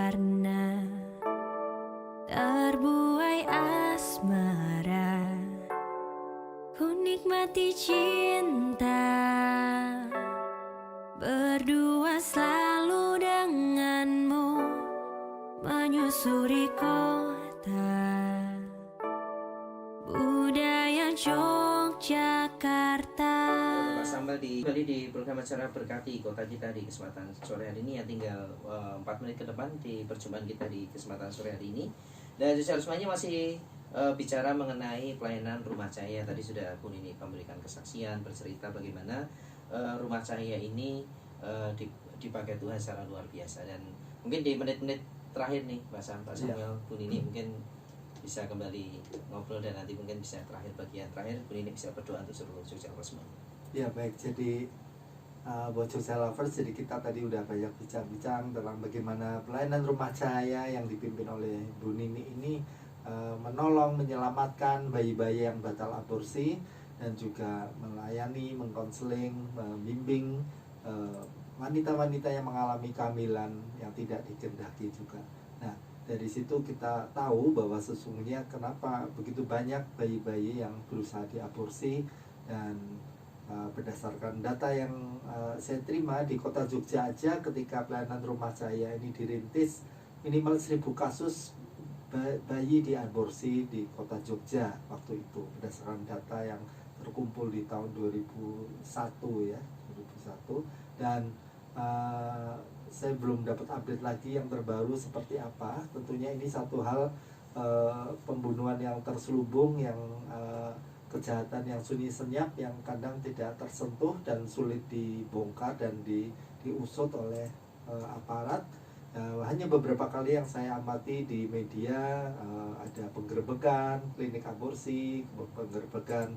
warna terbuai asmara, ku nikmati cinta berdua selalu denganmu, menyusuri kota budaya Yogyakarta. Sampai kembali di program acara Berkati Kota Kita di kesempatan sore hari ini, ya tinggal 4 menit ke depan di perjumpaan kita di kesempatan sore hari ini. Dan semuanya masih bicara mengenai pelayanan Rumah Cahaya. Tadi sudah Bu Nini memberikan kesaksian, bercerita bagaimana Rumah Cahaya ini dipakai Tuhan secara luar biasa. Dan mungkin di menit-menit terakhir nih Pak Samuel, Bu Nini mungkin bisa kembali ngobrol, dan nanti mungkin bisa terakhir bagian terakhir Bu Nini bisa berdoa untuk seluruh Jogja semua. Ya baik, jadi buat Jogja Lovers, jadi kita tadi udah banyak bincang-bincang tentang bagaimana pelayanan Rumah Cahaya yang dipimpin oleh Bu Nini ini menolong, menyelamatkan bayi-bayi yang batal aborsi, dan juga melayani, mengkonseling, membimbing wanita-wanita yang mengalami kehamilan yang tidak dikehendaki juga. Nah, dari situ kita tahu bahwa sesungguhnya kenapa begitu banyak bayi-bayi yang berusaha diaborsi. Dan berdasarkan data yang saya terima di kota Jogja aja, ketika pelayanan Rumah Cahaya ini dirintis, minimal 1000 kasus bayi diaborsi di kota Jogja waktu itu, berdasarkan data yang terkumpul di tahun 2001 ya, 2001. Dan saya belum dapat update lagi yang terbaru seperti apa. Tentunya ini satu hal pembunuhan yang terselubung, yang kejahatan yang sunyi senyap, yang kadang tidak tersentuh dan sulit dibongkar dan diusut oleh aparat. Hanya beberapa kali yang saya amati di media, ada penggerbekan klinik aborsi, penggerbekan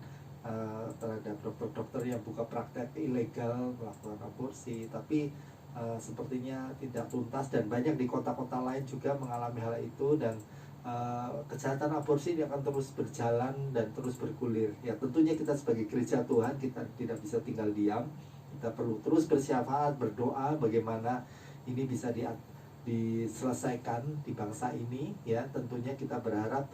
terhadap dokter-dokter yang buka praktek ilegal melakukan aborsi, tapi sepertinya tidak tuntas, dan banyak di kota-kota lain juga mengalami hal itu. Dan kejahatan aborsi ini akan terus berjalan dan terus bergulir. Ya tentunya kita sebagai gereja Tuhan, kita tidak bisa tinggal diam. Kita perlu terus bersyafaat, berdoa bagaimana ini bisa diselesaikan di bangsa ini. Ya tentunya kita berharap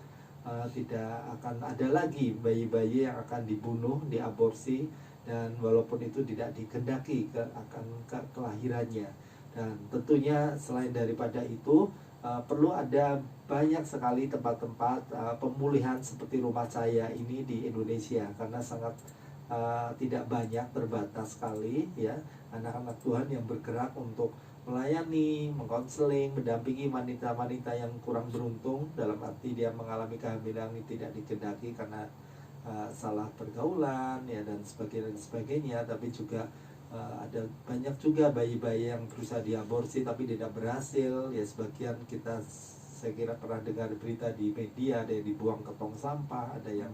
tidak akan ada lagi bayi-bayi yang akan dibunuh, diaborsi, dan walaupun itu tidak dikehendaki akan kelahirannya. Dan tentunya selain daripada itu, perlu ada banyak sekali tempat-tempat pemulihan seperti Rumah Cahaya ini di Indonesia, karena sangat tidak banyak, terbatas sekali ya anak-anak Tuhan yang bergerak untuk melayani, mengkonseling, mendampingi wanita-wanita yang kurang beruntung, dalam arti dia mengalami kehamilan yang tidak dikehendaki karena salah pergaulan ya dan sebagainya. Tapi juga ada banyak juga bayi-bayi yang berusaha diaborsi tapi tidak berhasil ya. Sebagian kita, saya kira pernah dengar berita di media, ada yang dibuang ke tong sampah, ada yang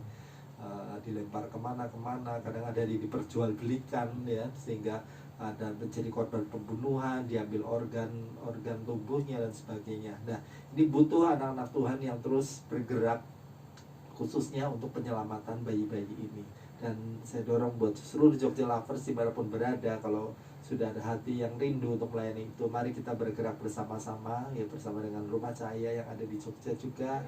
dilempar kemana-kemana, kadang ada yang diperjualbelikan ya, sehingga ada menjadi korban pembunuhan, diambil organ tubuhnya dan sebagainya. Nah, ini butuh anak-anak Tuhan yang terus bergerak khususnya untuk penyelamatan bayi-bayi ini. Dan saya dorong buat seluruh Jogja Lovers dimanapun berada, kalau sudah ada hati yang rindu untuk melayani itu, mari kita bergerak bersama-sama ya, bersama dengan Rumah Cahaya yang ada di Jogja juga.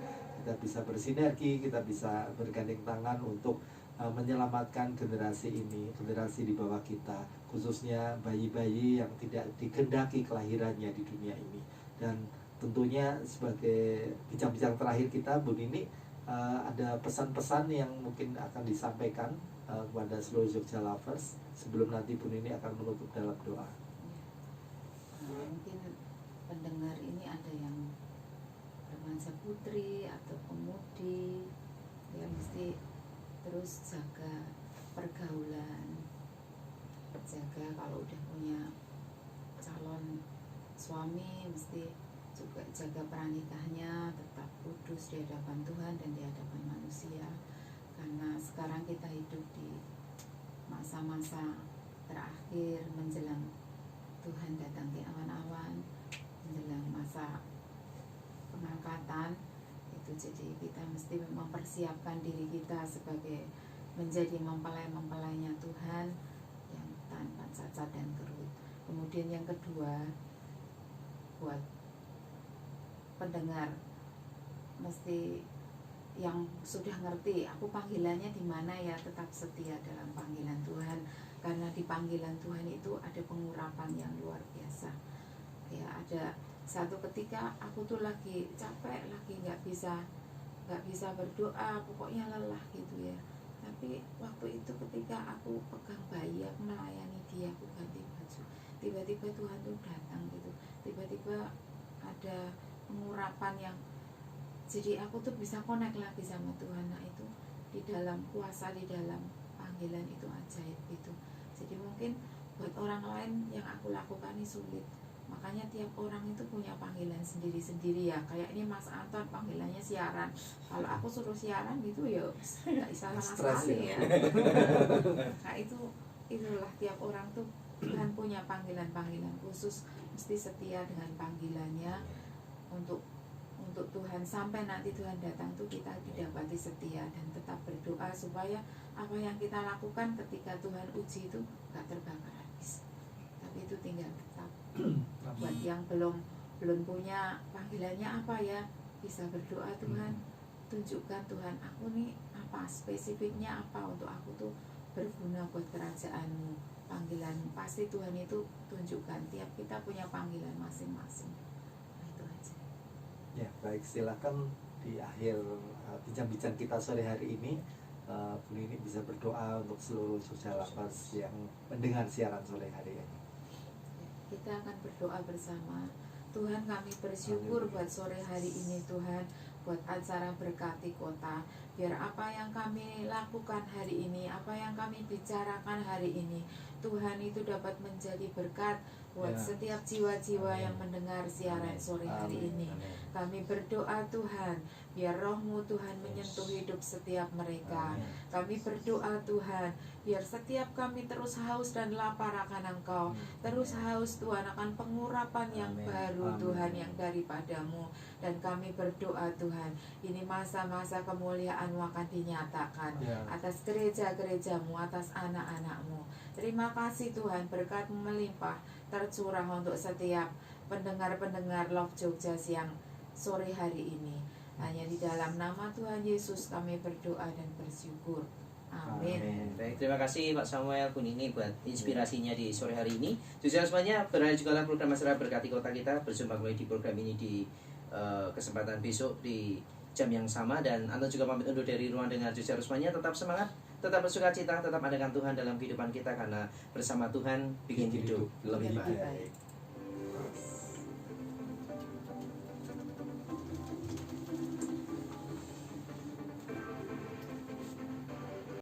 Kita bisa bersinergi, kita bisa bergandeng tangan untuk menyelamatkan generasi ini, generasi di bawah kita, khususnya bayi-bayi yang tidak dikehendaki kelahirannya di dunia ini. Dan tentunya sebagai bincang-bincang terakhir kita, Bu Nini, ada pesan-pesan yang mungkin akan disampaikan kepada seluruh Jogja Lovers sebelum nanti Bu Nini akan menutup dalam doa. Mungkin pendengar ini ada yang remaja putri atau pemudi, ya mesti terus jaga pergaulan, jaga kalau udah punya calon suami mesti juga jaga pranikahnya tetap kudus di hadapan Tuhan dan di hadapan manusia. Karena sekarang kita hidup di masa-masa terakhir menjelang Tuhan datang di awan-awan, menjelang masa pengangkatan itu. Jadi kita mesti mempersiapkan diri kita sebagai menjadi mempelai-mempelainya Tuhan yang tanpa cacat dan kerut. Kemudian yang kedua, buat pendengar mesti yang sudah ngerti aku panggilannya di mana ya, tetap setia dalam panggilan Tuhan, karena di panggilan Tuhan itu ada pengurapan yang luar biasa ya. Ada satu ketika aku tuh lagi capek, lagi nggak bisa berdoa, pokoknya lelah gitu ya. Tapi waktu itu ketika aku pegang bayi, aku melayani dia, aku ganti baju, tiba-tiba Tuhan tuh datang gitu, tiba-tiba ada pengurapan yang jadi aku tuh bisa connect lagi sama Tuhan. Nah itu di dalam kuasa, di dalam panggilan itu ajaib gitu. Jadi mungkin buat orang lain yang aku lakukan ini sulit, makanya tiap orang itu punya panggilan sendiri-sendiri ya. Kayak ini Mas Anton panggilannya siaran, kalau aku suruh siaran gitu ya nggak bisa sama sekali ya. Nah itulah tiap orang tuh Tuhan punya panggilan-panggilan khusus, mesti setia dengan panggilannya untuk Tuhan, sampai nanti Tuhan datang tuh kita didapati setia dan tetap berdoa supaya apa yang kita lakukan ketika Tuhan uji itu gak terbakar habis, tapi itu tinggal tetap. Buat yang belum punya panggilannya apa ya, bisa berdoa, Tuhan tunjukkan Tuhan aku nih apa spesifiknya, apa untuk aku tuh berguna buat kerajaan-Mu. Panggilan pasti Tuhan itu tunjukkan, tiap kita punya panggilan masing-masing. Ya baik, silakan di akhir bincang-bincang kita sore hari ini Bu Nini bisa berdoa untuk seluruh social lovers yang mendengar siaran sore hari ini. Kita akan berdoa bersama. Tuhan, kami bersyukur buat sore hari ini Tuhan, buat acara Berkati Kota. Biar apa yang kami lakukan hari ini, apa yang kami bicarakan hari ini, Tuhan itu dapat menjadi berkat buat setiap jiwa-jiwa yang mendengar siaran sore hari ini. Kami berdoa Tuhan, biar roh-Mu Tuhan menyentuh hidup setiap mereka. Kami berdoa Tuhan, biar setiap kami terus haus dan lapar akan Engkau, terus haus Tuhan akan pengurapan yang baru Tuhan yang daripada-Mu. Dan kami berdoa Tuhan, ini masa-masa kemuliaan-Mu akan dinyatakan atas gereja-gereja-Mu, atas anak-anak-Mu. Terima kasih Tuhan, berkat-Mu melimpah tercurah untuk setiap pendengar-pendengar Love Jogja siang sore hari ini. Hanya di dalam nama Tuhan Yesus kami berdoa dan bersyukur. Amin. Baik, terima kasih Pak Samuel, Bu Nini buat inspirasinya di sore hari ini. Juga semuanya, berharap juga program Masyarakat Berkati Kota kita berjumpa kembali di program ini di kesempatan besok di jam yang sama. Dan Anda juga pamit undur dari ruang dengar Jogja Rusmanya. Tetap semangat, tetap bersuka cita, tetap adakan Tuhan dalam kehidupan kita, karena bersama Tuhan bikin hidup lebih baik.